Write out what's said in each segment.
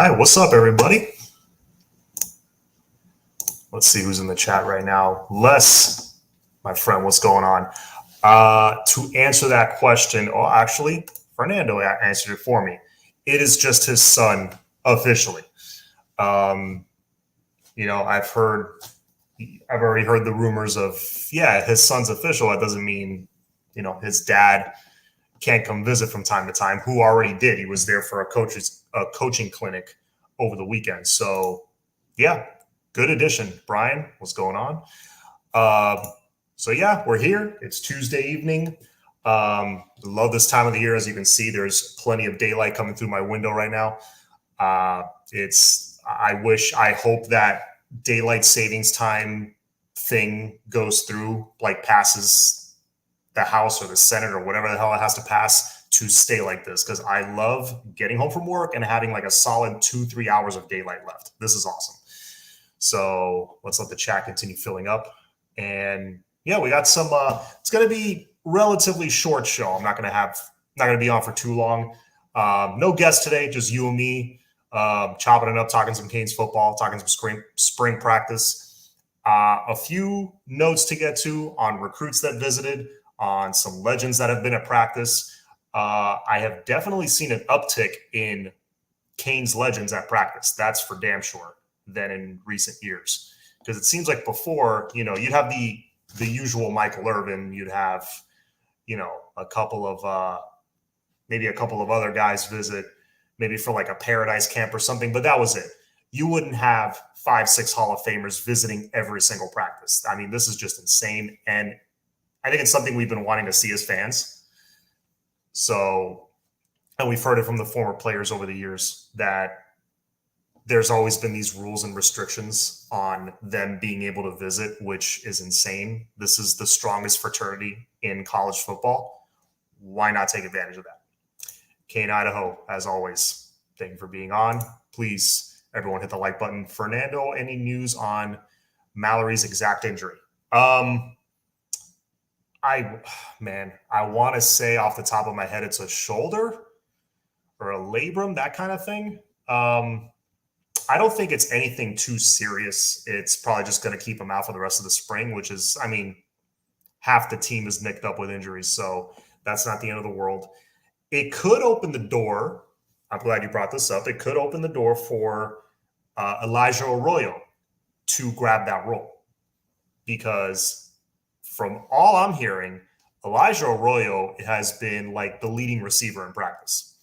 right, what's up, everybody? Let's see who's in the chat right now. Les, my friend, what's going on? To answer that question, oh, actually, Fernando answered it for me. It is just his son officially. Um, I've already heard the rumors of, yeah, his son's official. That doesn't mean, his dad can't come visit from time to time. Who already did? He was there for a coaching clinic over the weekend. So, yeah, good addition. Brian, what's going on? So yeah, we're here. It's Tuesday evening. Love this time of the year. As you can see, there's plenty of daylight coming through my window right now. I hope that daylight savings time thing goes through, like passes the House or the Senate or whatever the hell it has to pass to stay like this. Because I love getting home from work and having like a solid 2-3 hours of daylight left. This is awesome. So let's let the chat continue filling up. And yeah, we got some. It's going to be relatively short show. I'm not going to be on for too long. No guests today, just you and me, chopping it up, talking some Canes football, talking some spring practice. A few notes to get to on recruits that visited, on some legends that have been at practice. I have definitely seen an uptick in Canes legends at practice. That's for damn sure, than in recent years. Because it seems like before, you'd have the usual Michael Irvin, you'd have, a couple of maybe a couple of other guys visit, maybe for like a paradise camp or something, but that was it. You wouldn't have 5-6 Hall of Famers visiting every single practice. I mean, this is just insane. And I think it's something we've been wanting to see as fans. So, and we've heard it from the former players over the years that there's always been these rules and restrictions on them being able to visit, which is insane. This is the strongest fraternity in college football. Why not take advantage of that? Kane, Idaho, as always, thank you for being on. Please, everyone, hit the like button. Fernando, any news on Mallory's exact injury? I want to say off the top of my head, it's a shoulder or a labrum, that kind of thing. I don't think it's anything too serious. It's probably just going to keep him out for the rest of the spring, which is, I mean, half the team is nicked up with injuries, so that's not the end of the world. It could open the door. I'm glad you brought this up. It could open the door for Elijah Arroyo to grab that role, because from all I'm hearing, Elijah Arroyo has been like the leading receiver in practice.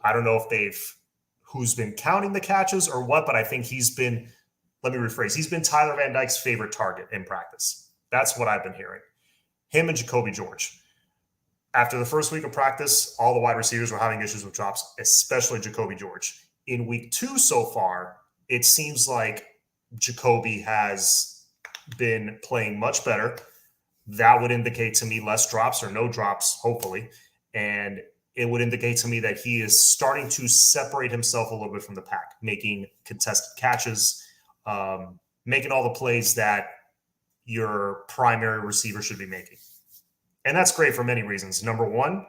I don't know if who's been counting the catches or what, but I think he's been Tyler Van Dyke's favorite target in practice. That's what I've been hearing. Him and Jacoby George. After the first week of practice, all the wide receivers were having issues with drops, especially Jacoby George. In week 2 so far, it seems like Jacoby has been playing much better. That would indicate to me less drops or no drops, hopefully. And it would indicate to me that he is starting to separate himself a little bit from the pack, making contested catches, making all the plays that your primary receiver should be making. And that's great for many reasons. Number one,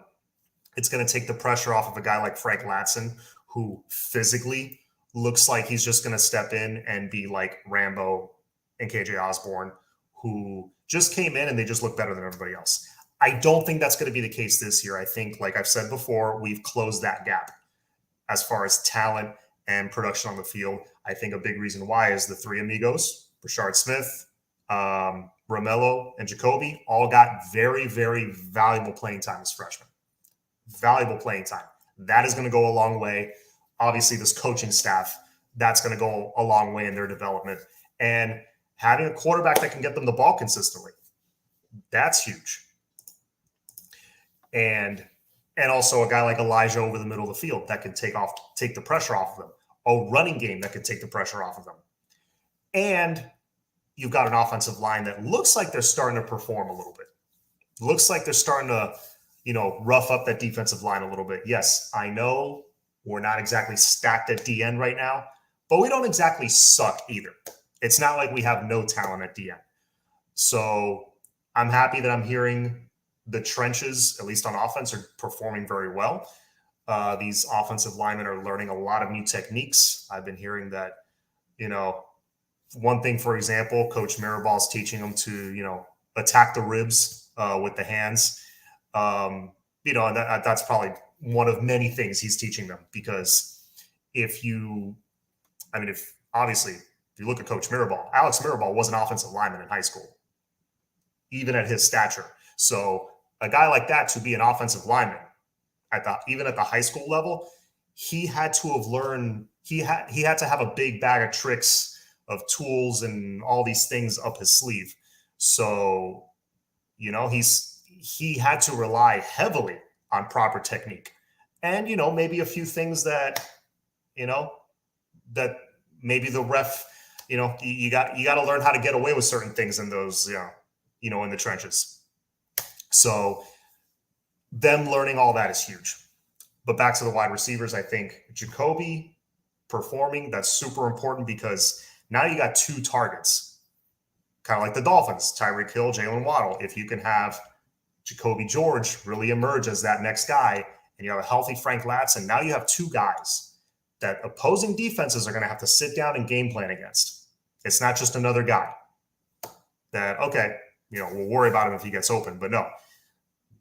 it's going to take the pressure off of a guy like Frank Latson, who physically looks like he's just going to step in and be like Rambo and KJ Osborne, who just came in and they just look better than everybody else. I don't think that's going to be the case this year. I think, like I've said before, we've closed that gap as far as talent and production on the field. I think a big reason why is the three amigos, Rashard Smith, Romello, and Jacoby, all got very, very valuable playing time as freshmen. Valuable playing time. That is going to go a long way. Obviously, this coaching staff, that's going to go a long way in their development. And having a quarterback that can get them the ball consistently, that's huge. And also a guy like Elijah over the middle of the field that can take the pressure off of them. A running game that can take the pressure off of them. And you've got an offensive line that looks like they're starting to perform a little bit. Looks like they're starting to, rough up that defensive line a little bit. Yes, I know we're not exactly stacked at DN right now, but we don't exactly suck either. It's not like we have no talent at DN. So I'm happy that I'm hearing the trenches, at least on offense, are performing very well. These offensive linemen are learning a lot of new techniques. I've been hearing that, one thing, for example, Coach Mirabal is teaching them to, attack the ribs with the hands. And that's probably one of many things he's teaching them, because if obviously, if you look at Coach Mirabal, Alex Mirabal was an offensive lineman in high school, even at his stature. So a guy like that, to be an offensive lineman even at the high school level, he had to have learned, he had to have a big bag of tricks, of tools and all these things up his sleeve. So, he had to rely heavily on proper technique, and, maybe a few things that, that maybe the ref, you got to learn how to get away with certain things in those, in the trenches. So them learning all that is huge. But back to the wide receivers, I think Jacoby performing, that's super important, because now you got two targets, kind of like the Dolphins, Tyreek Hill, Jalen Waddle. If you can have Jacoby George really emerge as that next guy, and you have a healthy Frank Latson, now you have two guys that opposing defenses are going to have to sit down and game plan against. It's not just another guy that, okay, we'll worry about him if he gets open. But no,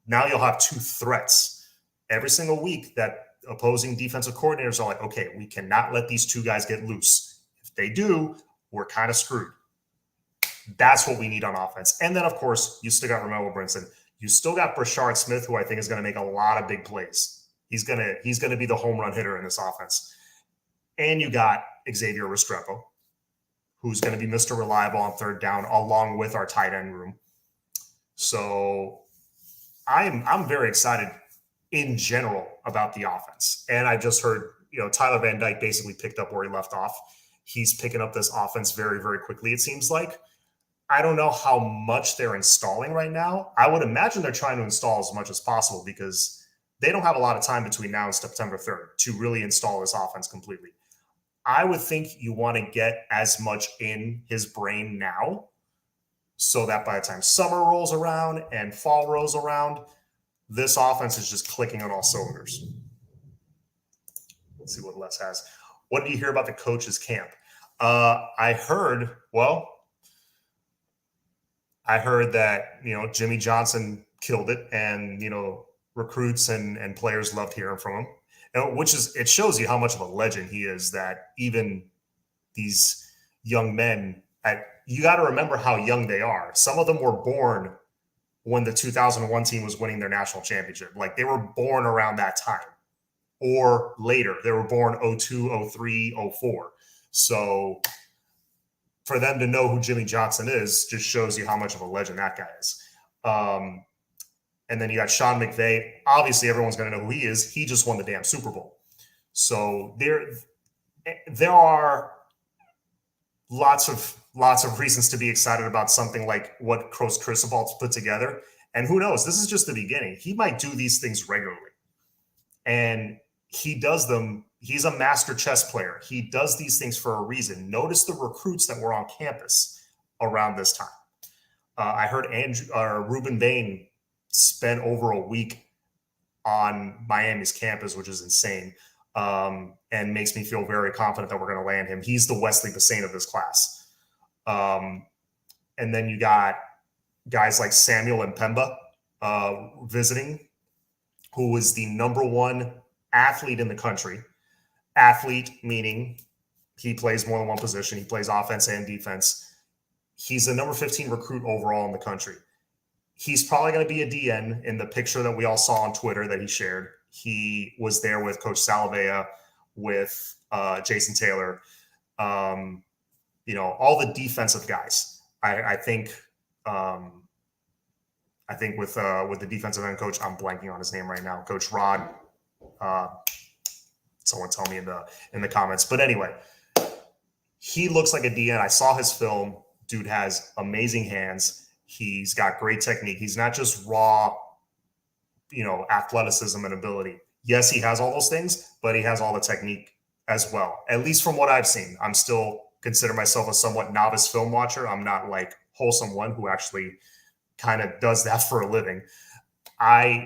now you'll have two threats every single week that opposing defensive coordinators are like, okay, we cannot let these two guys get loose. If they do, we're kind of screwed. That's what we need on offense. And then, of course, you still got Romello Brinson. You still got Brashard Smith, who I think is going to make a lot of big plays. He's going to be the home run hitter in this offense. And you got Xavier Restrepo, who's going to be Mr. Reliable on third down, along with our tight end room. So I'm very excited in general about the offense. And I just heard, Tyler Van Dyke basically picked up where he left off. He's picking up this offense very, very quickly, it seems like. I don't know how much they're installing right now. I would imagine they're trying to install as much as possible, because they don't have a lot of time between now and September 3rd to really install this offense completely. I would think you want to get as much in his brain now, so that by the time summer rolls around and fall rolls around, this offense is just clicking on all cylinders. Let's see what Les has. What did you hear about the coach's camp? I heard that, Jimmy Johnson killed it, and, recruits and players loved hearing from him, it shows you how much of a legend he is, that even these young men, you got to remember how young they are. Some of them were born when the 2001 team was winning their national championship. Like, they were born around that time or later. They were born 02, 03, 04. So for them to know who Jimmy Johnson is just shows you how much of a legend that guy is. And then you got Sean McVay. Obviously, everyone's going to know who he is. He just won the damn Super Bowl. So there are lots of reasons to be excited about something like what Coach Cristobal's put together. And who knows? This is just the beginning. He might do these things regularly. And he does them. He's a master chess player. He does these things for a reason. Notice the recruits that were on campus around this time. I heard Ruben Bain spent over a week on Miami's campus, which is insane, and makes me feel very confident that we're going to land him. He's the Wesley Bassane of this class. And then you got guys like Samuel Mpemba visiting, who was the number one athlete in the country. Athlete meaning he plays more than one position. He plays offense and defense. He's the number 15 recruit overall in the country. He's probably going to be a DN in the picture that we all saw on Twitter that he shared. He was there with Coach Salavea, with Jason Taylor, all the defensive guys. I think with the defensive end coach, I'm blanking on his name right now, Coach Rod. Someone tell me in the comments. But anyway, he looks like a DN. I saw his film. Dude has amazing hands. He's got great technique. He's not just raw, athleticism and ability. Yes, he has all those things, but he has all the technique as well. At least from what I've seen. I'm still consider myself a somewhat novice film watcher. I'm not like Wholesome One, who actually kind of does that for a living.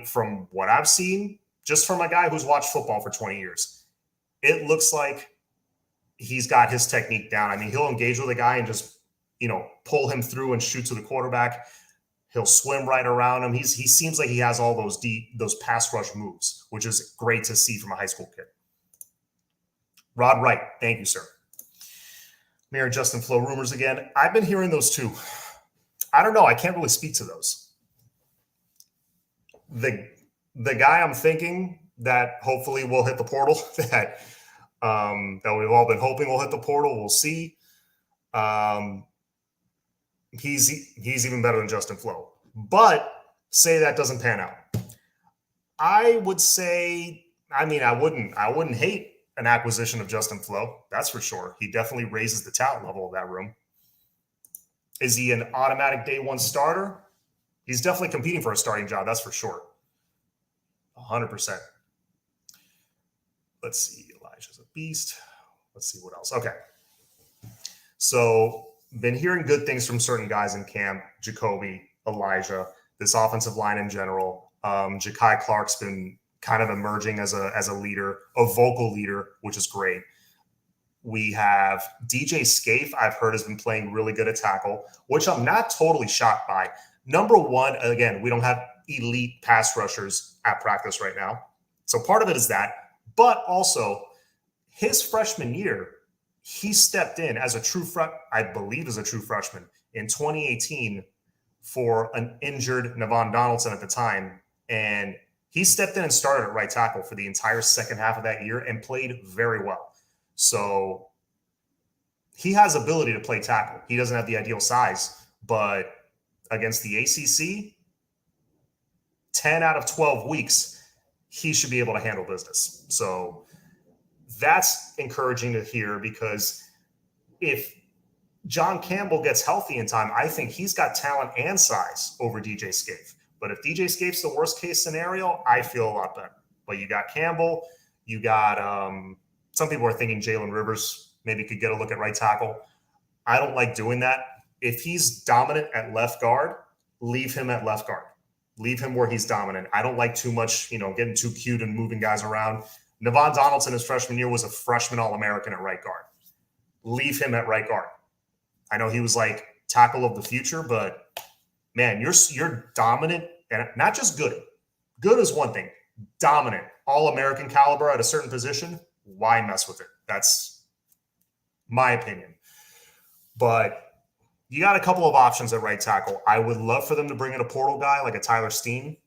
From what I've seen, just from a guy who's watched football for 20 years, it looks like he's got his technique down. I mean, he'll engage with a guy and just, pull him through and shoot to the quarterback. He'll swim right around him. He seems like he has all those pass rush moves, which is great to see from a high school kid. Rod Wright, thank you, sir. Mayor Justin Flo rumors again. I've been hearing those too. I don't know. I can't really speak to those. The guy I'm thinking that hopefully will hit the portal, that we've all been hoping will hit the portal, we'll see. He's even better than Justin Flo. But say that doesn't pan out. I would say, I wouldn't hate an acquisition of Justin Flo. That's for sure. He definitely raises the talent level of that room. Is he an automatic day one starter? He's definitely competing for a starting job. That's for sure. 100%. Let's see. Elijah's a beast. Let's see what else. Okay. So been hearing good things from certain guys in camp. Jacoby, Elijah, this offensive line in general. Ja'Kai Clark's been kind of emerging as a leader, a vocal leader, which is great. We have DJ Scaife, I've heard, has been playing really good at tackle, which I'm not totally shocked by. Number one, again, we don't have elite pass rushers at practice right now. So part of it is that. But also, his freshman year, he stepped in as a true freshman in 2018 for an injured Navon Donaldson at the time. And he stepped in and started at right tackle for the entire second half of that year and played very well. So he has ability to play tackle. He doesn't have the ideal size, but against the ACC, 10 out of 12 weeks, he should be able to handle business. So that's encouraging to hear, because if John Campbell gets healthy in time, I think he's got talent and size over DJ Scaife. But if DJ Scaife's the worst case scenario, I feel a lot better. But you got Campbell, you got some people are thinking Jalen Rivers maybe could get a look at right tackle. I don't like doing that. If he's dominant at left guard, leave him at left guard. Leave him where he's dominant. I don't like too much, getting too cute and moving guys around. Navon Donaldson his freshman year was a freshman All-American at right guard. Leave him at right guard. I know he was like tackle of the future, but man, you're dominant, and not just good. Good is one thing. Dominant, All-American caliber at a certain position, why mess with it? That's my opinion. But you got a couple of options at right tackle. I would love for them to bring in a portal guy like a Tyler Steen,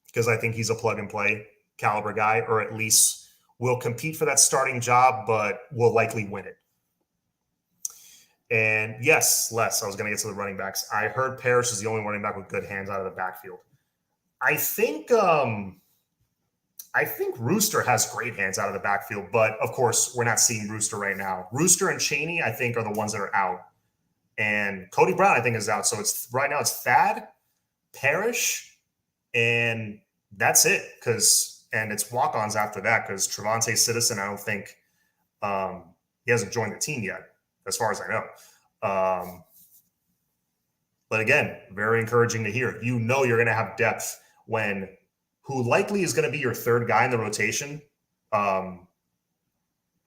because I think he's a plug-and-play caliber guy, or at least will compete for that starting job, but will likely win it. And yes, Les, I was going to get to the running backs. I heard Parrish is the only running back with good hands out of the backfield. I think Rooster has great hands out of the backfield, but of course, we're not seeing Rooster right now. Rooster and Chaney, I think, are the ones that are out. And Cody Brown, I think, is out. So right now it's Thad, Parrish, and that's it. And it's walk-ons after that, because Trevante Citizen, I don't think he hasn't joined the team yet, as far as I know. But again, very encouraging to hear. You're going to have depth when who likely is going to be your third guy in the rotation.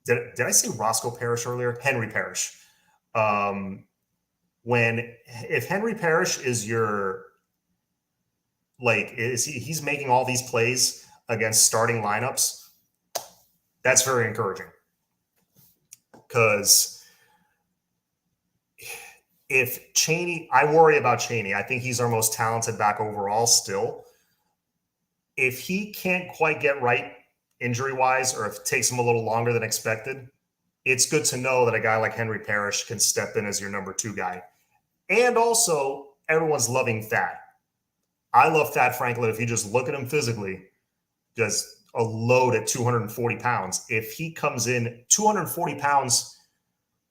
Did I say Roscoe Parrish earlier? Henry Parrish. If Henry Parrish is your, he's making all these plays against starting lineups, that's very encouraging. Because if Chaney, I worry about Chaney. I think he's our most talented back overall still. If he can't quite get right injury-wise, or if it takes him a little longer than expected, it's good to know that a guy like Henry Parrish can step in as your number two guy. And also, everyone's loving Thad. I love Thad Franklin. If you just look at him physically, just a load at 240 pounds. If he comes in 240 pounds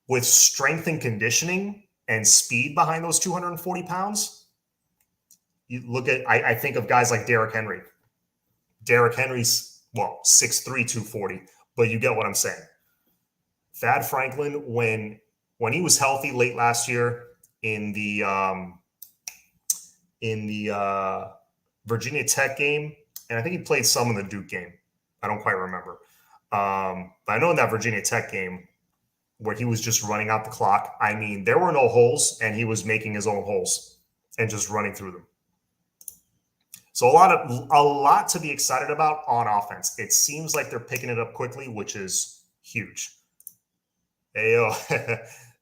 with strength and conditioning and speed behind those 240 pounds, you look at, I think of guys like Derrick Henry. Derrick Henry's, 6'3", 240, but you get what I'm saying. Thad Franklin, when he was healthy late last year in the Virginia Tech game And I think he played some in the Duke game. I don't quite remember. But I know in that Virginia Tech game where he was just running out the clock, I mean, there were no holes, and he was making his own holes and just running through them. So a lot to be excited about on offense. It seems like they're picking it up quickly, which is huge. Ayo.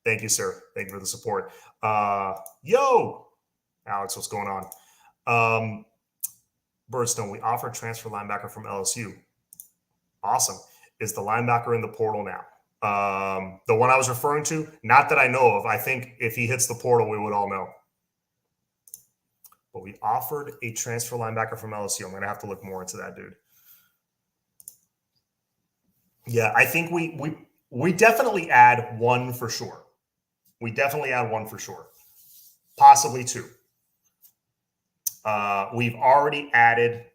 Thank you, sir. Thank you for the support. Yo, Alex, what's going on? Birdstone, we offer transfer linebacker from LSU. Awesome. Is the linebacker in the portal now? The one I was referring to, not that I know of. I think if he hits the portal, we would all know. But we offered a transfer linebacker from LSU. I'm going to have to look more into that, dude. Yeah, I think we definitely add one for sure. We definitely add one for sure. Possibly two. We've already added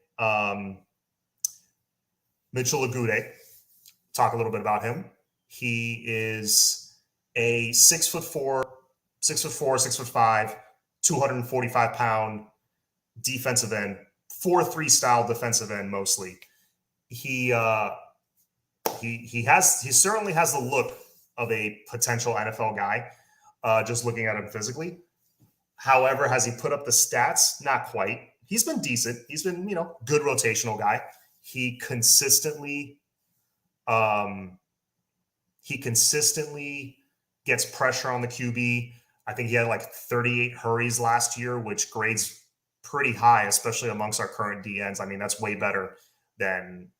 Mitchell Agude. Talk a little bit about him. He is a 6'4", 6'5", 245-pound defensive end, 4-3 style defensive end mostly. He certainly has the look of a potential NFL guy, just looking at him physically. However, has he put up the stats? Not quite. He's been decent. He's been, good rotational guy. He consistently gets pressure on the QB. I think he had like 38 hurries last year, which grades pretty high, especially amongst our current DNs. I mean, that's way better than,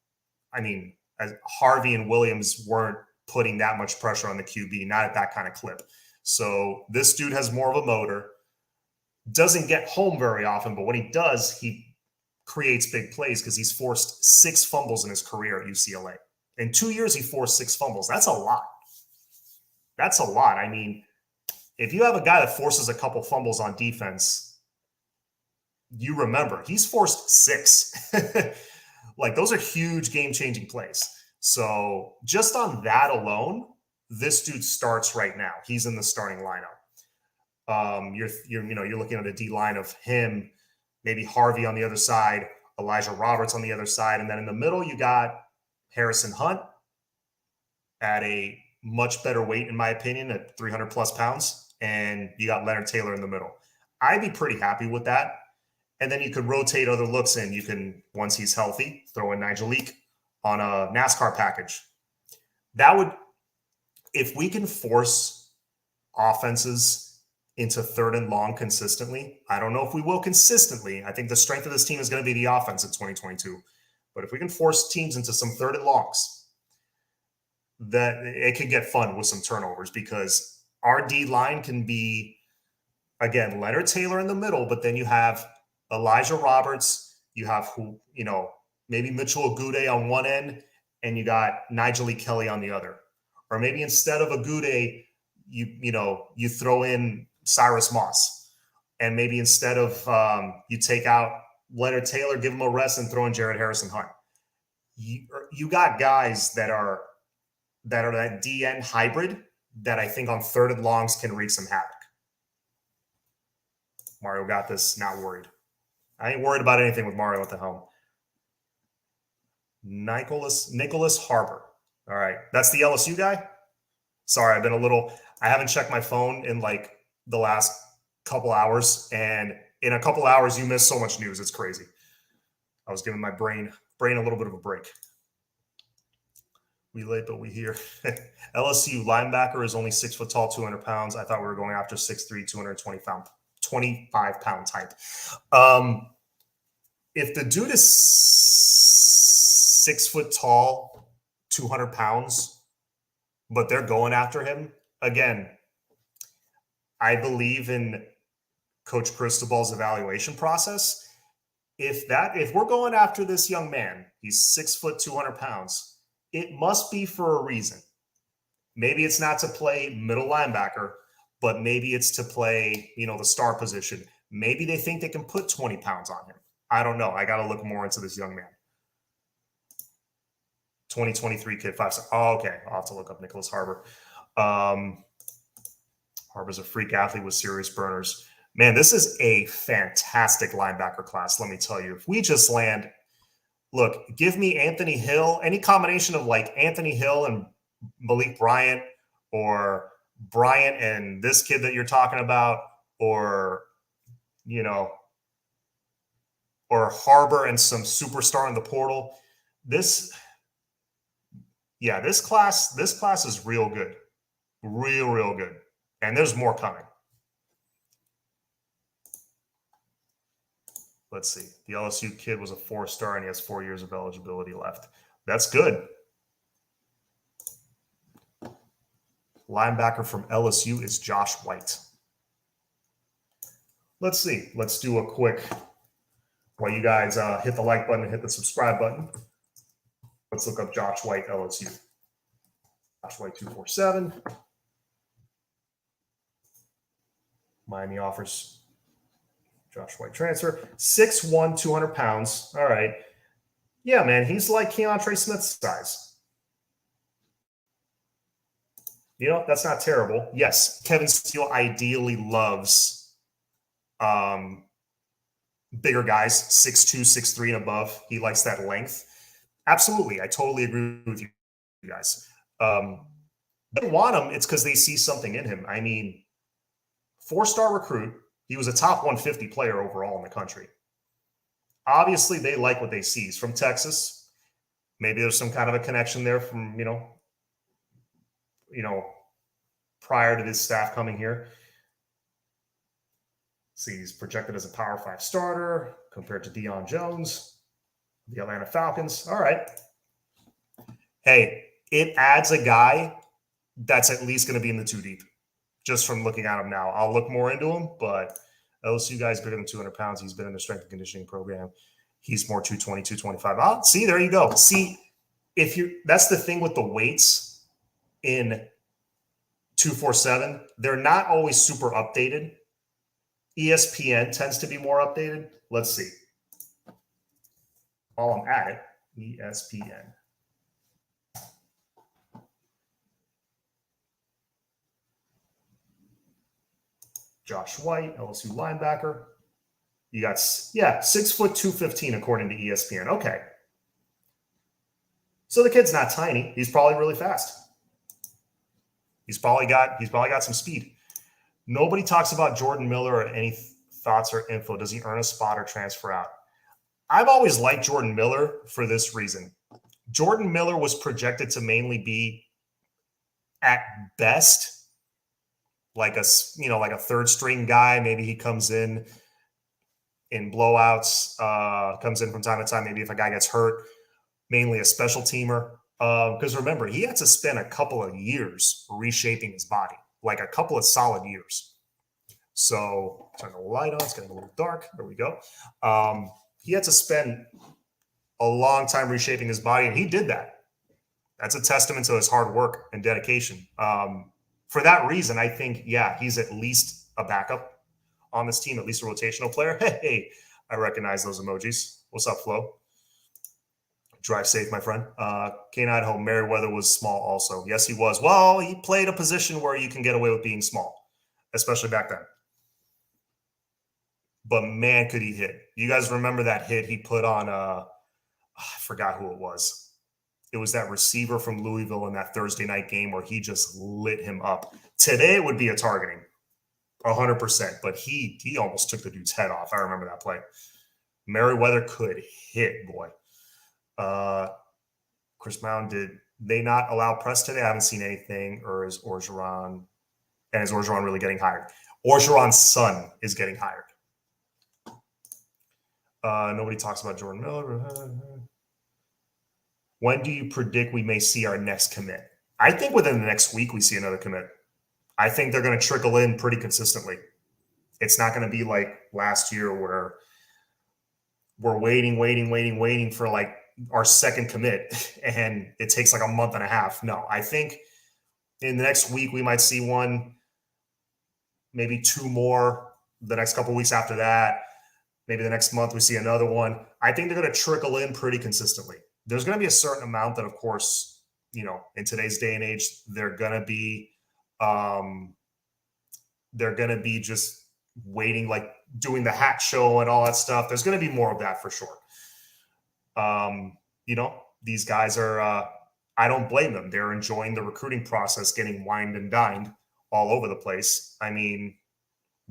Harvey and Williams weren't putting that much pressure on the QB, not at that kind of clip. So this dude has more of a motor, doesn't get home very often, but when he does, he creates big plays because he's forced 6 fumbles in his career at UCLA. In 2 years, he forced 6 fumbles. That's a lot. That's a lot. I mean, if you have a guy that forces a couple fumbles on defense, you remember he's forced 6. Like, those are huge game-changing plays. So just on that alone, this dude starts right now. He's in the starting lineup. You're looking at a D line of him, maybe Harvey on the other side, Elijah Roberts on the other side, and then in the middle you got Harrison Hunt at a much better weight, in my opinion, at 300 plus pounds, and you got Leonard Taylor in the middle. I'd be pretty happy with that. And then you could rotate other looks in. You can, once he's healthy, throw in Nigel Leak on a NASCAR package. That would, if we can force offenses into 3rd and long consistently, I don't know if we will consistently. I think the strength of this team is going to be the offense in 2022. But if we can force teams into some 3rd and longs, that it can get fun with some turnovers, because our D line can be, again, Leonard Taylor in the middle, but then you have Elijah Roberts, you have maybe Mitchell Agude on one end, and you got Nigel Lee Kelly on the other. Or maybe instead of Agude, you throw in Cyrus Moss. And maybe instead of you take out Leonard Taylor, give him a rest, and throw in Jared Harrison Hunt. You got guys that are that DN hybrid that I think on 3rd and longs can wreak some havoc. Mario got this, not worried. I ain't worried about anything with Mario at the helm. Nicholas Harbor. All right. That's the LSU guy? Sorry, I haven't checked my phone in like the last couple hours. And in a couple hours, you miss so much news. It's crazy. I was giving my brain a little bit of a break. We late, but we here. LSU linebacker is only 6 foot tall, 200 pounds. I thought we were going after 6'3", 25 pound type. If the dude is 6 foot tall, 200 pounds, but they're going after him, again, I believe in Coach Cristobal's evaluation process. If we're going after this young man, he's 6 foot, 200 pounds, it must be for a reason. Maybe it's not to play middle linebacker, but maybe it's to play, the star position. Maybe they think they can put 20 pounds on him. I don't know. I got to look more into this young man. 2023 kid, 5-star. Oh, okay. I'll have to look up Nicholas Harbor. Harbor's a freak athlete with serious burners. Man, this is a fantastic linebacker class, let me tell you. If we just land look, give me Anthony Hill, any combination of like Anthony Hill and Malik Bryant, or Bryant and this kid that you're talking about, or, you know, or Harbor and some superstar in the portal. This class is real good. Real good. And there's more coming. Let's see. The LSU kid was a 4-star and he has 4 years of eligibility left. That's good. Linebacker from LSU is Josh White. Let's see. Let's do a quick, while you guys hit the like button and hit the subscribe button, let's look up Josh White, LSU. Josh White 247. Miami offers Josh White transfer. 6'1", 200 pounds. All right. Yeah, man, he's like Keontre Smith's size. You know, that's not terrible. Yes, Kevin Steele ideally loves bigger guys, 6'2", 6'3", and above. He likes that length. Absolutely. I totally agree with you guys. They want him, it's because they see something in him. I mean, 4-star recruit. He was a top 150 player overall in the country. Obviously, they like what they see. He's from Texas. Maybe there's some kind of a connection there from, you know, prior to this staff coming here. See, he's projected as a Power 5 starter compared to Deion Jones, the Atlanta Falcons. All right. Hey, it adds a guy that's at least going to be in the 2 deep. Just from looking at him now. I'll look more into him, but LSU guy's bigger than 200 pounds. He's been in the strength and conditioning program. He's more 220, 225. Oh, see, there you go. See, that's the thing with the weights in 247. They're not always super updated. ESPN tends to be more updated. Let's see. While I'm at it, ESPN. Josh White, LSU linebacker. You got, 6', 215 according to ESPN. Okay. So the kid's not tiny. He's probably really fast. He's probably got some speed. Nobody talks about Jordan Miller or any thoughts or info. Does he earn a spot or transfer out? I've always liked Jordan Miller for this reason. Jordan Miller was projected to mainly be, at best, like a 3rd string guy. Maybe he comes in blowouts, comes in from time to time. Maybe if a guy gets hurt, mainly a special teamer. Because remember, he had to spend a couple of years reshaping his body, like a couple of solid years. So turn the light on. It's getting a little dark. There we go. He had to spend a long time reshaping his body, and he did that. That's a testament to his hard work and dedication. For that reason, I think, he's at least a backup on this team, at least a rotational player. Hey, I recognize those emojis. What's up, Flo? Drive safe, my friend. Kane Idaho, Merriweather was small also. Yes, he was. Well, he played a position where you can get away with being small, especially back then. But man, could he hit. You guys remember that hit he put on, I forgot who it was. It was that receiver from Louisville in that Thursday night game where he just lit him up. Today it would be a targeting, 100%. But he almost took the dude's head off. I remember that play. Merriweather could hit, boy. Chris Mound, did they not allow press today? I haven't seen anything. Or is Orgeron really getting hired? Orgeron's son is getting hired. Nobody talks about Jordan Miller. When do you predict we may see our next commit? I think within the next week we see another commit. I think they're going to trickle in pretty consistently. It's not going to be like last year where we're waiting for like our second commit and it takes like a month and a half. No, I think in the next week we might see one, maybe 2 more. The next couple of weeks after that, maybe the next month we see another one. I think they're going to trickle in pretty consistently. There's going to be a certain amount that, of course, in today's day and age, they're going to be just waiting, like doing the hat show and all that stuff. There's going to be more of that for sure. You know, these guys are, I don't blame them. They're enjoying the recruiting process, getting wined and dined all over the place. I mean,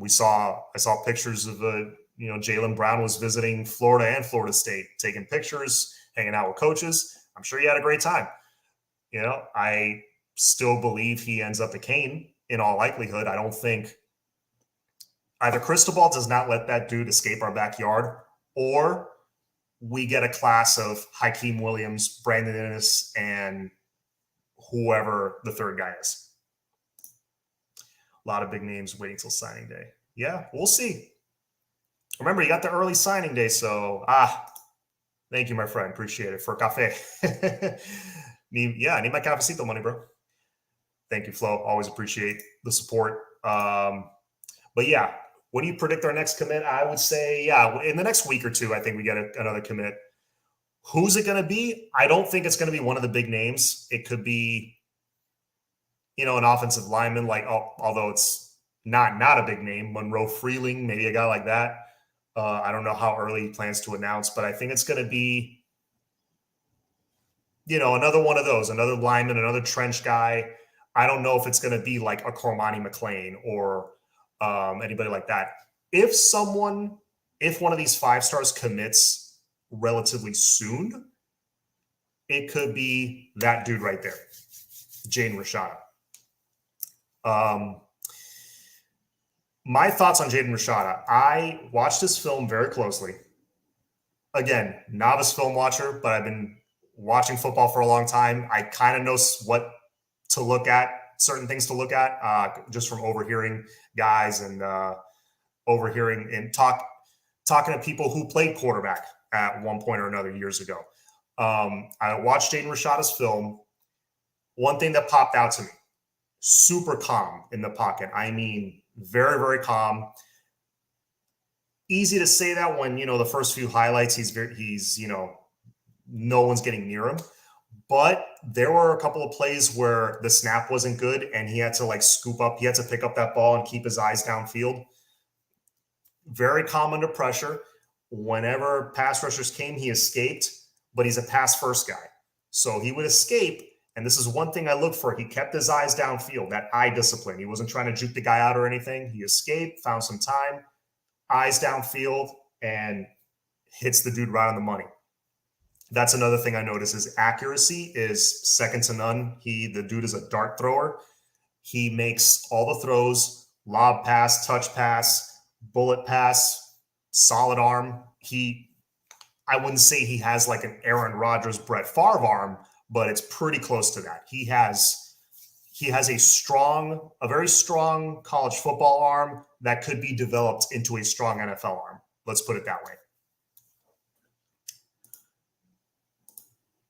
I saw pictures of Jaylen Brown was visiting Florida and Florida State, taking pictures, hanging out with coaches. I'm sure he had a great time. I still believe he ends up at Kane in all likelihood. I don't think either Cristobal does not let that dude escape our backyard, or we get a class of Hakeem Williams, Brandon Innes, and whoever the third guy is. A lot of big names waiting till signing day. Yeah, we'll see. Remember, you got the early signing day, so thank you, my friend. Appreciate it. For cafe. I need my cafecito money, bro. Thank you, Flo. Always appreciate the support. But yeah, what do you predict our next commit? I would say, in the next week or two, I think we get another commit. Who's it going to be? I don't think it's going to be one of the big names. It could be, an offensive lineman, although it's not a big name, Monroe Freeling, maybe a guy like that. I don't know how early he plans to announce, but I think it's going to be, another one of those, another lineman, another trench guy. I don't know if it's going to be like a Cormani McLean or anybody like that. If one of these 5-stars commits relatively soon, it could be that dude right there, Jaden Rashada. My thoughts on Jaden Rashada. I watched this film very closely. Again, novice film watcher, but I've been watching football for a long time. I kind of know what to look at, certain things to look at, just from overhearing guys and overhearing and talking to people who played quarterback at one point or another years ago. I watched Jaden Rashada's film. One thing that popped out to me: super calm in the pocket. I mean, very, very calm. Easy to say that when, the first few highlights, he's no one's getting near him. But there were a couple of plays where the snap wasn't good and he had to scoop up. He had to pick up that ball and keep his eyes downfield. Very calm under pressure. Whenever pass rushers came, he escaped, but he's a pass first guy. So he would escape. And this is one thing I look for. He kept his eyes downfield, that eye discipline. He wasn't trying to juke the guy out or anything. He escaped, found some time, eyes downfield, and hits the dude right on the money. That's another thing I notice. His accuracy is second to none. The dude is a dart thrower. He makes all the throws: lob pass, touch pass, bullet pass, solid arm. I wouldn't say he has like an Aaron Rodgers, Brett Favre arm, but it's pretty close to that. He has a very strong college football arm that could be developed into a strong NFL arm. Let's put it that way.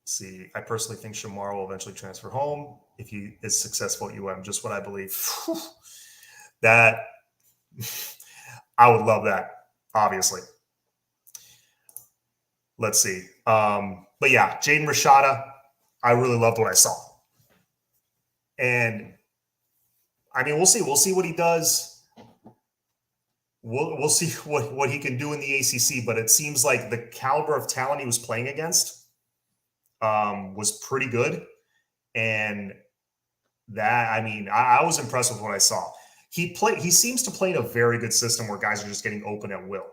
See, I personally think Shamar will eventually transfer home if he is successful at UM. Just what I believe. That I would love that, obviously. Let's see. But yeah, Jaden Rashada, I really loved what I saw. And I mean, we'll see. We'll see what he does. We'll see what he can do in the ACC. But it seems like the caliber of talent he was playing against was pretty good. And that, I mean, I was impressed with what I saw. He seems to play in a very good system where guys are just getting open at will.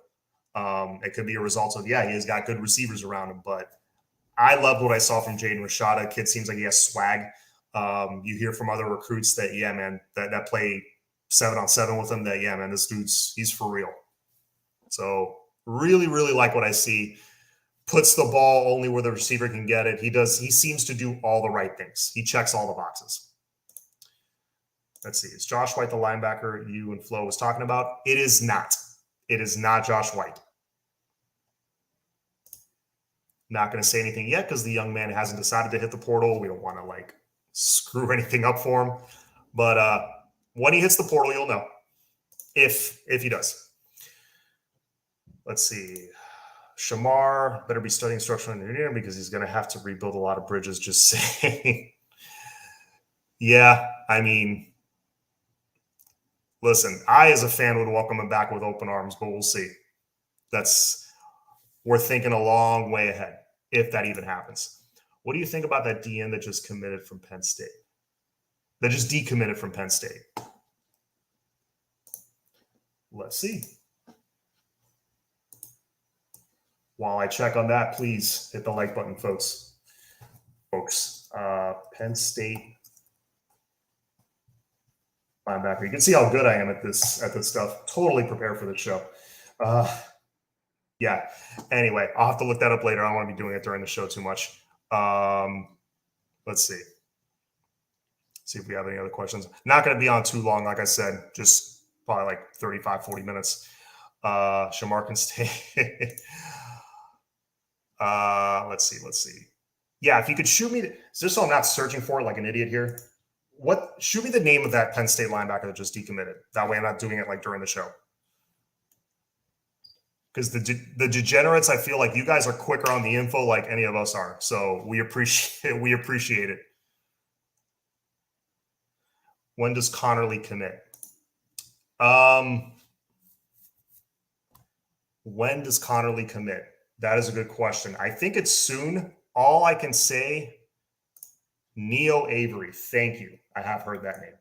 It could be a result of, he's got good receivers around him. But I loved what I saw from Jaden Rashada. Kid seems like he has swag. You hear from other recruits that, that play 7-on-7 with him, that, this dude's, he's for real. So really, really like what I see. Puts the ball only where the receiver can get it. He seems to do all the right things. He checks all the boxes. Let's see. Is Josh White the linebacker you and Flo was talking about? It is not. It is not Josh White. Not going to say anything yet because the young man hasn't decided to hit the portal. We don't want to screw anything up for him. But when he hits the portal, you'll know if he does. Let's see. Shamar better be studying structural engineering because he's going to have to rebuild a lot of bridges, just saying. Yeah, I mean, listen, I as a fan would welcome him back with open arms, but we'll see. We're thinking a long way ahead. if that even happens. What do you think about that DN that just committed from Penn State? That just decommitted from Penn State. Let's see. While I check on that, please hit the like button, folks. Penn State linebacker. You can see how good I am at this stuff. Totally prepared for the show. Yeah. Anyway, I'll have to look that up later. I don't want to be doing it during the show too much. Let's see. See if we have any other questions. Not going to be on too long, like I said, just probably like 35, 40 minutes. Shamar can stay. Let's see. Yeah, if you could shoot me, just so I'm not searching for it like an idiot here. Shoot me the name of that Penn State linebacker that just decommitted. That way I'm not doing it like during the show. Because the degenerates, I feel like you guys are quicker on the info like any of us are. So we appreciate it. When does Connerly commit? When does Connerly commit? That is a good question. I think it's soon. All I can say, Neo Avery. Thank you. I have heard that name.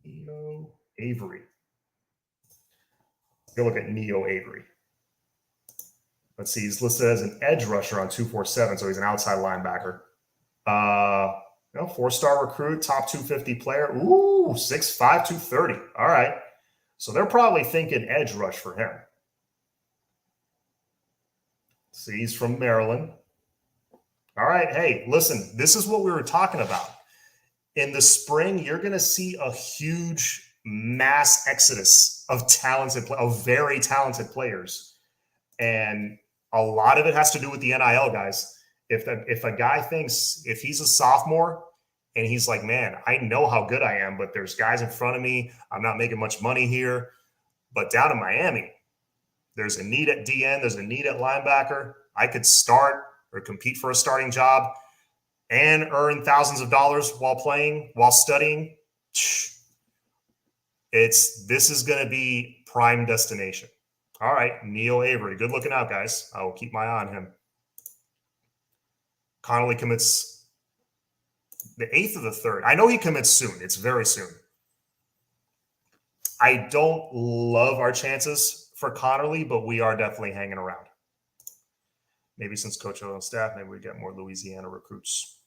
Neo Avery. Go look at Neo Avery. Let's see. He's listed as an edge rusher on 247, so he's an outside linebacker. 4-star recruit, top 250 player. Ooh, 6'5", 230. All right. So they're probably thinking edge rush for him. See, he's from Maryland. All right. Hey, listen, this is what we were talking about. In the spring, you're going to see a huge mass exodus of very talented players. And a lot of it has to do with the NIL guys. If a guy thinks, if he's a sophomore and he's like, man, I know how good I am, but there's guys in front of me. I'm not making much money here. But down in Miami, there's a need at DN. There's a need at linebacker. I could start or compete for a starting job and earn thousands of dollars while studying. This is going to be prime destination. All right, Neo Avery. Good looking out, guys. I will keep my eye on him. Connolly commits the 8th of the 3rd. I know he commits soon. It's very soon. I don't love our chances for Connerly, but we are definitely hanging around. Maybe since Coach on staff, maybe we get more Louisiana recruits.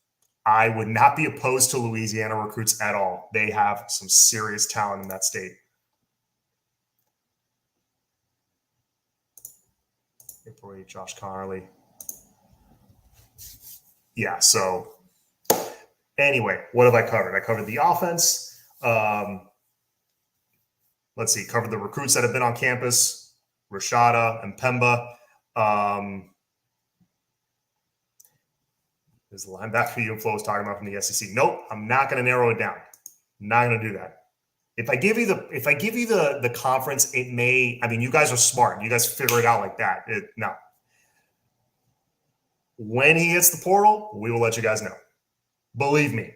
I would not be opposed to Louisiana recruits at all. They have some serious talent in that state. April 8, Josh Connerly. Yeah, so anyway, what have I covered? I covered the offense. Let's see, covered the recruits that have been on campus, Rashada and Pemba. Is the linebacker you and Flo was talking about from the SEC? Nope, I'm not going to narrow it down. Not going to do that. If I give you the conference, it may. I mean, you guys are smart. You guys figure it out like that. No. When he hits the portal, we will let you guys know. Believe me,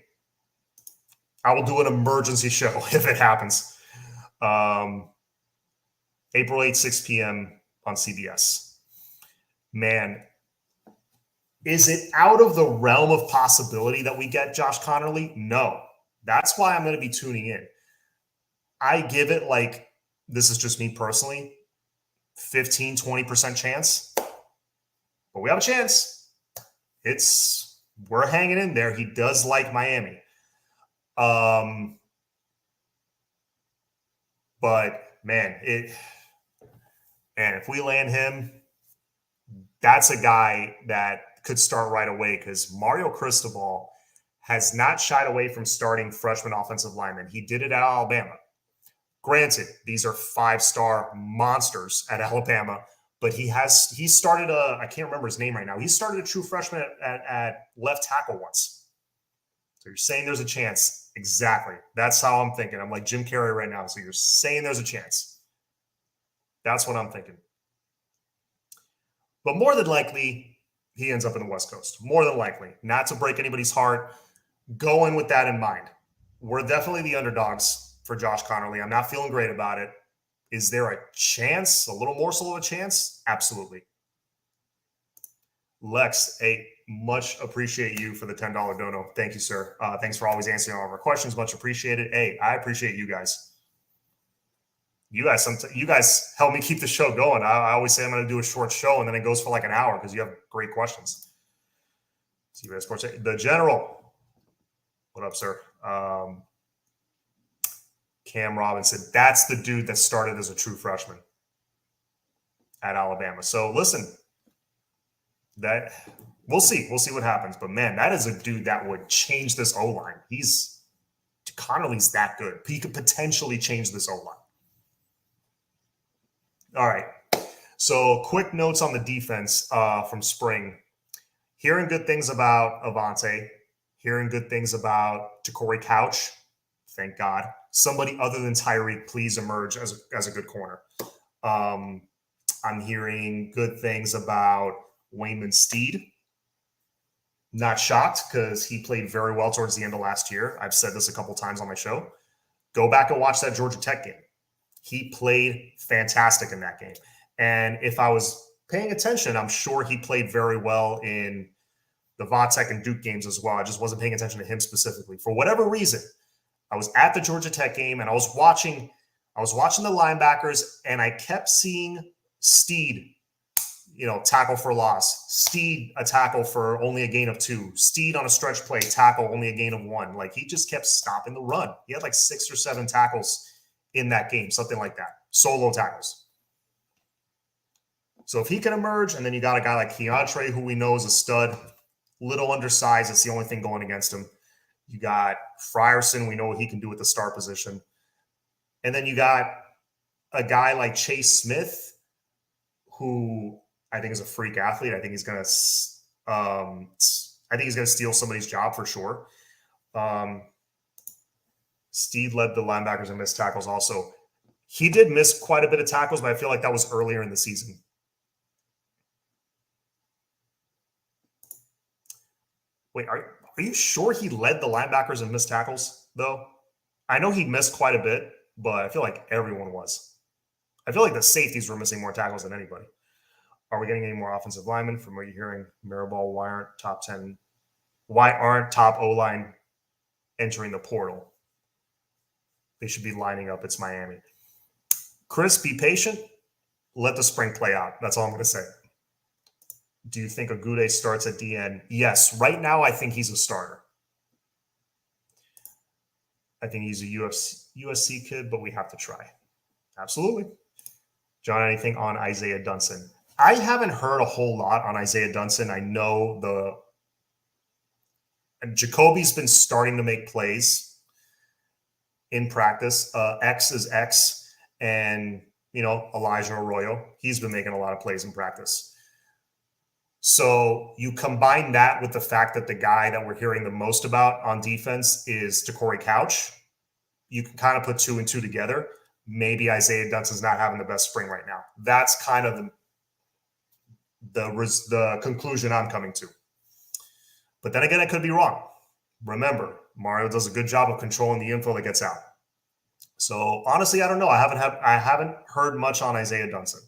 I will do an emergency show if it happens. April 8th, 6 p.m. on CBS. Man, is it out of the realm of possibility that we get Josh Connerly? No. That's why I'm going to be tuning in. I give it this is just me personally, 15, 20% chance. But we have a chance. We're hanging in there. He does like Miami. But man, if we land him, that's a guy that could start right away because Mario Cristobal has not shied away from starting freshman offensive linemen. He did it at Alabama. Granted, these are 5-star monsters at Alabama, but he started I can't remember his name right now. He started a true freshman at left tackle once. So you're saying there's a chance. Exactly. That's how I'm thinking. I'm like Jim Carrey right now. So you're saying there's a chance. That's what I'm thinking. But more than likely, he ends up in the West Coast. More than likely. Not to break anybody's heart. Go in with that in mind. We're definitely the underdogs for Josh Connerly. I'm not feeling great about it. Is there a chance, a little morsel of a chance? Absolutely. Lex, hey, much appreciate you for the $10 dono. Thank you, sir. Thanks for always answering all of our questions. Much appreciated. Hey, I appreciate you guys. You guys help me keep the show going. I always say I'm going to do a short show, and then it goes for like an hour because you have great questions. CBS Sports. The General. What up, sir? Cam Robinson. That's the dude that started as a true freshman at Alabama. So listen, that we'll see. We'll see what happens. But man, that is a dude that would change this O-line. Connerly's that good. He could potentially change this O-line. All right. So quick notes on the defense from spring. Hearing good things about Avante. Hearing good things about Corey Couch. Thank God. Somebody other than Tyreek, please emerge as a good corner. I'm hearing good things about Wayman Steed. Not shocked because he played very well towards the end of last year. I've said this a couple times on my show. Go back and watch that Georgia Tech game. He played fantastic in that game. And if I was paying attention, I'm sure he played very well in the Vatek and Duke games as well. I just wasn't paying attention to him specifically. For whatever reason, I was at the Georgia Tech game and I was watching the linebackers, and I kept seeing Steed, tackle for loss. Steed, a tackle for only a gain of 2. Steed on a stretch play, tackle only a gain of 1. Like, he just kept stopping the run. He had like 6 or 7 tackles in that game, something like that. Solo tackles. So if he can emerge, and then you got a guy like Keontre, who we know is a stud, little undersized. That's the only thing going against him. You got Frierson. We know what he can do with the star position. And then you got a guy like Chase Smith, who I think is a freak athlete. I think he's going to steal somebody's job for sure. Steed led the linebackers in missed tackles also. He did miss quite a bit of tackles, but I feel like that was earlier in the season. Wait, are you sure he led the linebackers in missed tackles, though? I know he missed quite a bit, but I feel like everyone was. I feel like the safeties were missing more tackles than anybody. Are we getting any more offensive linemen? From what you're hearing, Mirabal, why aren't top 10? Why aren't top O-line entering the portal? They should be lining up. It's Miami. Chris, be patient. Let the spring play out. That's all I'm going to say. Do you think Agude starts at DN? Yes. Right now, I think he's a starter. I think he's a USC kid, but we have to try. Absolutely. John, anything on Isaiah Dunson? I haven't heard a whole lot on Isaiah Dunson. I know Jacoby's been starting to make plays in practice. X is X, and Elijah Arroyo. He's been making a lot of plays in practice. So you combine that with the fact that the guy that we're hearing the most about on defense is Corey Couch. You can kind of put 2 and 2 together. Maybe Isaiah Dunson's not having the best spring right now. That's kind of the conclusion I'm coming to. But then again, I could be wrong. Remember, Mario does a good job of controlling the info that gets out. So honestly, I don't know. I haven't heard much on Isaiah Dunson.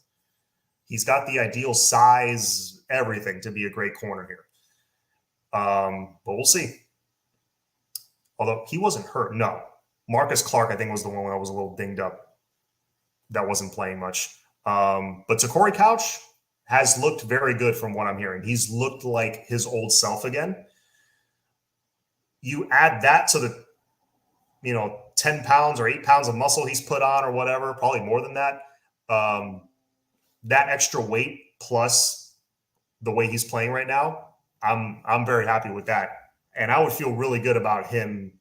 He's got the ideal size, everything to be a great corner here. But we'll see. Although he wasn't hurt. No. Marcus Clark, I think, was the one that was a little dinged up. That wasn't playing much. But Corey Couch has looked very good from what I'm hearing. He's looked like his old self again. You add that to the, 10 pounds or 8 pounds of muscle he's put on or whatever, probably more than that. That extra weight plus the way he's playing right now, I'm very happy with that. And I would feel really good about him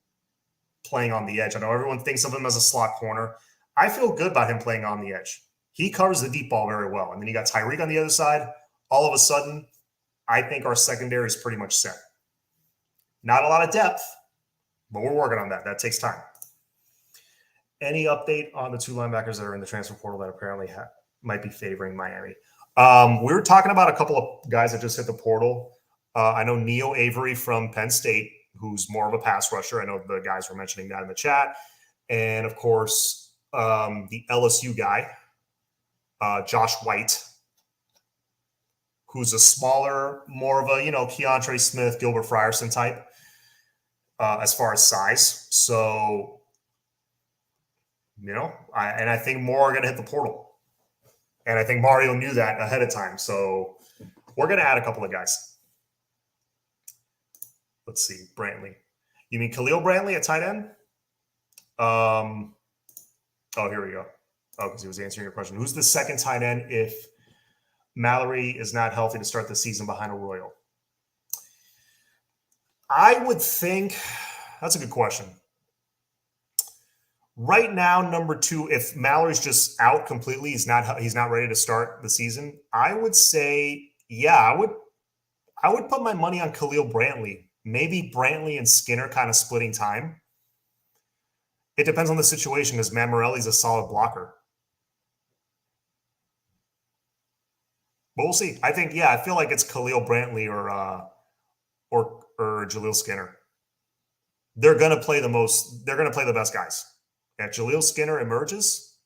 playing on the edge. I know everyone thinks of him as a slot corner. I feel good about him playing on the edge. He covers the deep ball very well. And then you got Tyreek on the other side. All of a sudden, I think our secondary is pretty much set. Not a lot of depth, but we're working on that. That takes time. Any update on the 2 linebackers that are in the transfer portal that apparently might be favoring Miami? We were talking about a couple of guys that just hit the portal. I know Neo Avery from Penn State, who's more of a pass rusher. I know the guys were mentioning that in the chat. And, of course, the LSU guy, Josh White, who's a smaller, more of a, Keontre Smith, Gilbert Frierson type as far as size. So, I think more are going to hit the portal. And I think Mario knew that ahead of time. So we're going to add a couple of guys. Let's see, Brantley. You mean Khalil Brantley at tight end? Here we go. Oh, because he was answering your question. Who's the second tight end if Mallory is not healthy to start the season behind Arroyo? I would think that's a good question. Right now, number 2, if Mallory's just out completely, he's not ready to start the season. I would say, I would put my money on Khalil Brantley. Maybe Brantley and Skinner kind of splitting time. It depends on the situation because Matt Morelli's a solid blocker. But we'll see. I think, I feel like it's Khalil Brantley or Jaleel Skinner. They're going to play the best guys. If Jaleel Skinner emerges,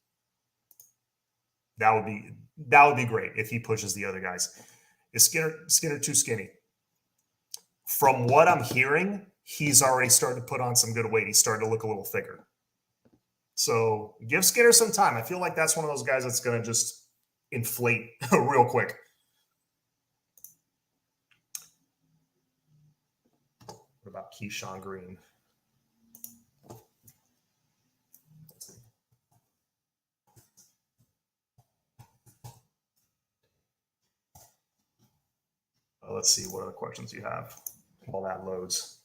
that would be great if he pushes the other guys. Is Skinner too skinny? From what I'm hearing, he's already started to put on some good weight. He's starting to look a little thicker. So give Skinner some time. I feel like that's one of those guys that's going to just inflate real quick. What about Keyshawn Green? Let's see what other questions you have while that loads.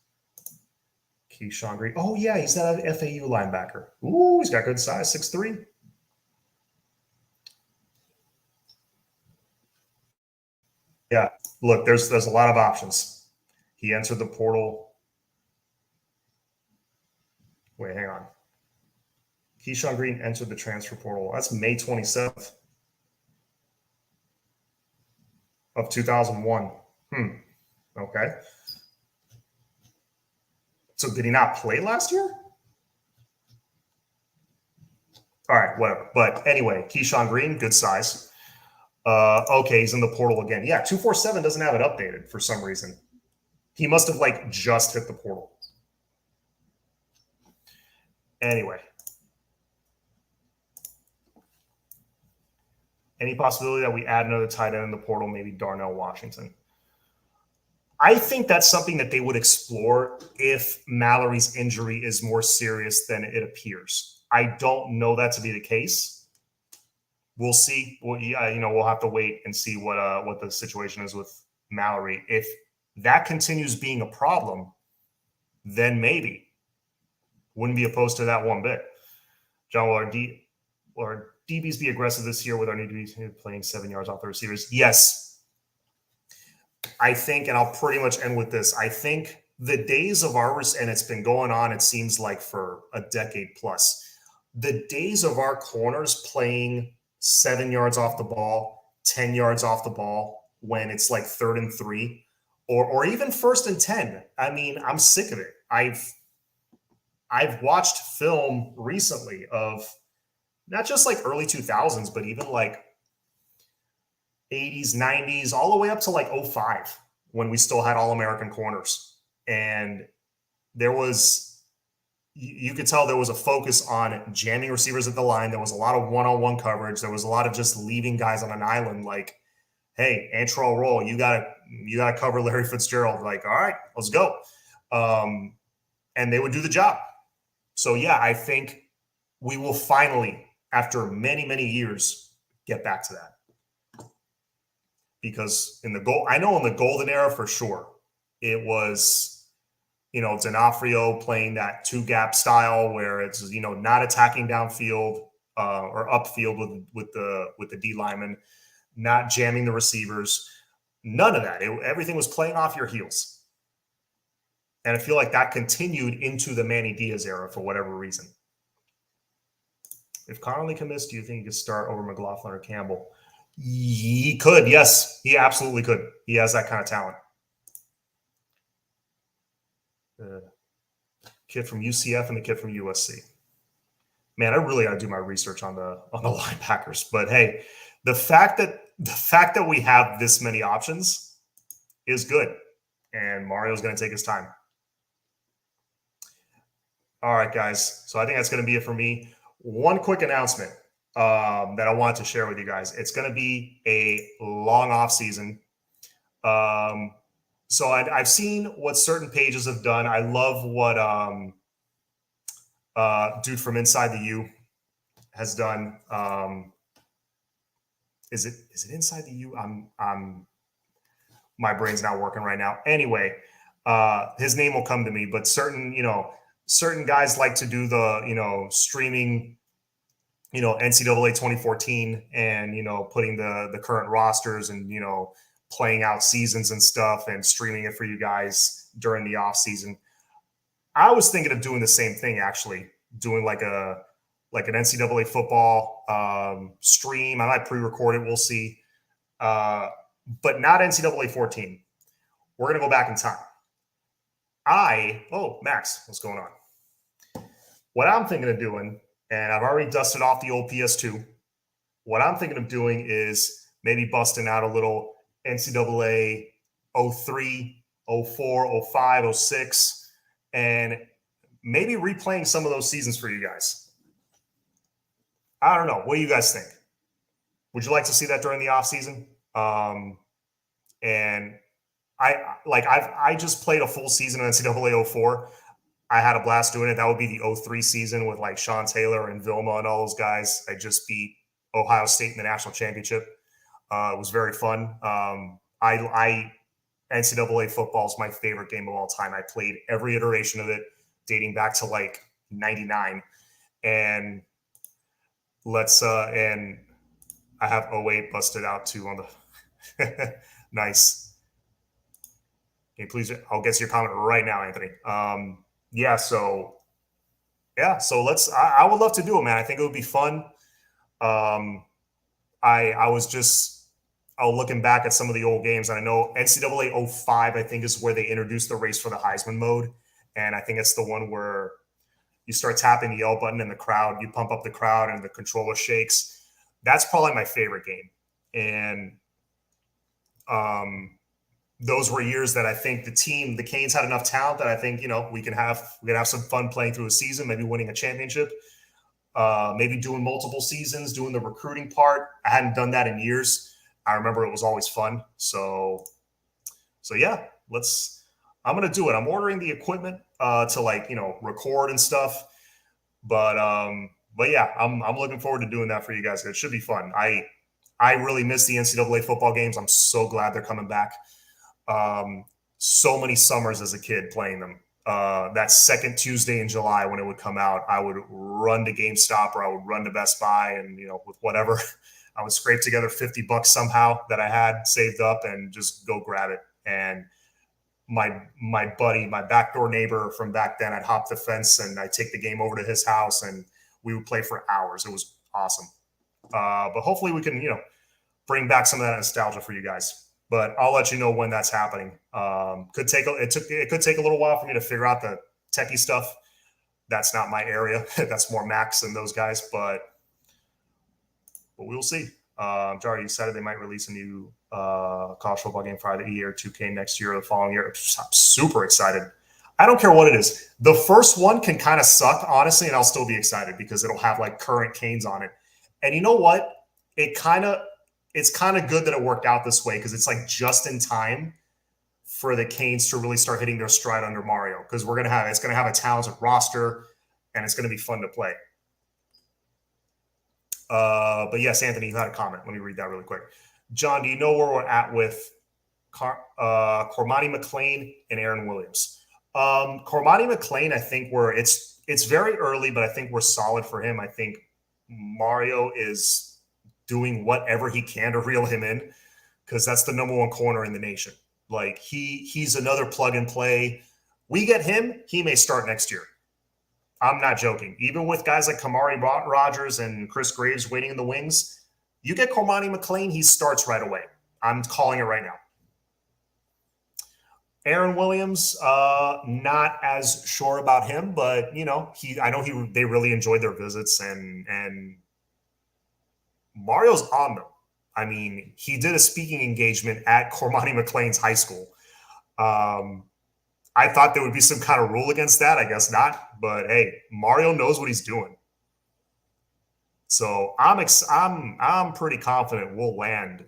Keyshawn Green. Oh, yeah, he's that FAU linebacker. Ooh, he's got good size, 6'3". Yeah, look, there's a lot of options. He entered the portal. Wait, hang on. Keyshawn Green entered the transfer portal. That's May 27th of 2001. Okay. So did he not play last year? All right, whatever. But anyway, Keyshawn Green, good size. Okay, he's in the portal again. Yeah, 247 doesn't have it updated for some reason. He must have just hit the portal. Anyway. Any possibility that we add another tight end in the portal, maybe Darnell Washington? I think that's something that they would explore if Mallory's injury is more serious than it appears. I don't know that to be the case. We'll see. We'll have to wait and see what the situation is with Mallory. If that continues being a problem, then maybe. Wouldn't be opposed to that one bit. John, will our DBs be aggressive this year with our new DBs playing 7 yards off the receivers? Yes. I think, and I'll pretty much end with this, I think the days of ours, and it's been going on, it seems like for a decade plus, the days of our corners playing 7 yards off the ball, 10 yards off the ball when it's 3rd and 3, or even 1st and 10. I mean, I'm sick of it. I've watched film recently of not just early 2000s, but even 80s, 90s, all the way up to 05 when we still had All-American corners. And there was, you could tell there was a focus on jamming receivers at the line. There was a lot of one-on-one coverage. There was a lot of just leaving guys on an island hey, Antrell Roll, you gotta cover Larry Fitzgerald. All right, let's go. And they would do the job. So yeah, I think we will finally, after many, many years, get back to that. Because in the golden era for sure, it was, D'Onofrio playing that 2-gap style where it's, not attacking downfield or upfield with the D lineman, not jamming the receivers, none of that. Everything was playing off your heels. And I feel like that continued into the Manny Diaz era for whatever reason. If Connolly can miss, do you think he could start over McLaughlin or Campbell? He could, yes. He absolutely could. He has that kind of talent. The kid from UCF and the kid from USC. Man, I really got to do my research on the linebackers. But hey, the fact that the fact that we have this many options is good, and Mario's going to take his time. All right, guys. So I think that's going to be it for me. One quick announcement that I want to share with you guys. It's going to be a long off season. So I've seen what certain pages have done. I love what dude from Inside the U has done. Is it Inside the U? I'm my brain's not working right now. Anyway, his name will come to me. But certain guys like to do the streaming, NCAA 2014 and putting the current rosters and playing out seasons and stuff and streaming it for you guys during the off season. I was thinking of doing the same thing, actually, doing like an NCAA football stream. I might pre-record it. We'll see. But not NCAA 14. We're going to go back in time. Max, what's going on? What I'm thinking of doing, and I've already dusted off the old PS2. What I'm thinking of doing is maybe busting out a little NCAA 03, 04, 05, 06, and maybe replaying some of those seasons for you guys. I don't know. What do you guys think? Would you like to see that during the off season? And I just played a full season in NCAA 04. I had a blast doing it. That would be the 03 season with like Sean Taylor and Vilma and all those guys. I just beat Ohio State in the national championship. It was very fun. NCAA football is my favorite game of all time. I played every iteration of it dating back to like 99. And and I have 08 busted out too on the nice. Can you please, I'll get to your comment right now, Anthony. So I would love to do it, man. I think it would be fun. I was looking back at some of the old games, and I know NCAA 05, I think, is where they introduced the race for the Heisman mode. And I think it's the one where you start tapping the L button in the crowd, you pump up the crowd, and the controller shakes. That's probably my favorite game. And those were years that I think the Canes had enough talent that I think, we can have some fun playing through a season, maybe winning a championship, maybe doing multiple seasons, doing the recruiting part. I hadn't done that in years. I remember it was always fun. So yeah, I'm going to do it. I'm ordering the equipment to record and stuff. But yeah, I'm looking forward to doing that for you guys. It should be fun. I really miss the NCAA football games. I'm so glad they're coming back. So many summers as a kid playing them. That second Tuesday in July when it would come out, I would run to GameStop or I would run to Best Buy and, with whatever, I would scrape together $50 somehow that I had saved up and just go grab it. And my buddy, my backdoor neighbor from back then, I'd hop the fence and I'd take the game over to his house and we would play for hours. It was awesome. But hopefully we can, bring back some of that nostalgia for you guys. But I'll let you know when that's happening. It could take a little while for me to figure out the techie stuff. That's not my area. That's more Max and those guys. But we will see. Jari, you said they might release a new college football game for either EA or 2K next year or the following year. I'm super excited. I don't care what it is. The first one can kind of suck, honestly, and I'll still be excited because it'll have like current Canes on it. And you know what? It's kind of good that it worked out this way because it's like just in time for the Canes to really start hitting their stride under Mario because it's going to have a talented roster and it's going to be fun to play. But yes, Anthony, you had a comment. Let me read that really quick. John, do you know where we're at with Cormani McClain and Aaron Williams? Cormani McClain, I think it's very early, but I think we're solid for him. I think Mario is doing whatever he can to reel him in because that's the number one corner in the nation. Like he's another plug and play. We get him, he may start next year. I'm not joking. Even with guys like Kamari Rogers and Chris Graves waiting in the wings, you get Cormani McClain, he starts right away. I'm calling it right now. Aaron Williams, not as sure about him, but they really enjoyed their visits and Mario's on them. I mean, he did a speaking engagement at Cormani McLean's high school. I thought there would be some kind of rule against that. I guess not. But hey, Mario knows what he's doing. So I'm pretty confident we'll land.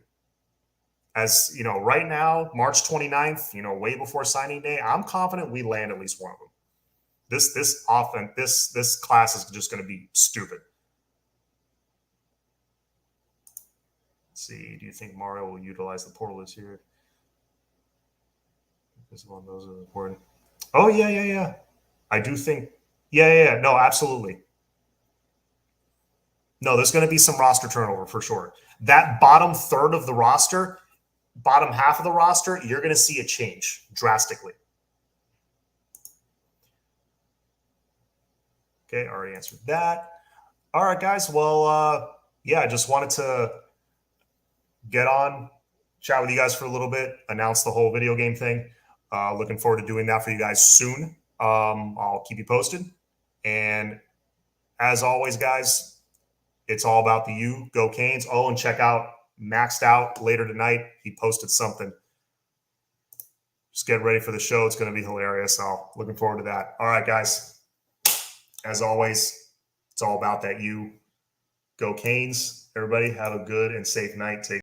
As you know, right now, March 29th, way before signing day, I'm confident we land at least one of them. This offense, this class is just going to be stupid. Let's see, do you think Mario will utilize the portal this year? This one, those are important. Oh yeah. I do think, yeah. No, absolutely. No, there's going to be some roster turnover for sure. That bottom third of the roster, bottom half of the roster, you're going to see a change drastically. Okay, I already answered that. All right, guys. Well, yeah, I just wanted to get on, chat with you guys for a little bit, announce the whole video game thing. Looking forward to doing that for you guys soon. I'll keep you posted. And as always, guys, it's all about the U. Go Canes. Oh, and check out Maxed Out later tonight. He posted something. Just get ready for the show. It's going to be hilarious. So looking forward to that. All right, guys. As always, it's all about that U. Go Canes. Everybody have a good and safe night. Take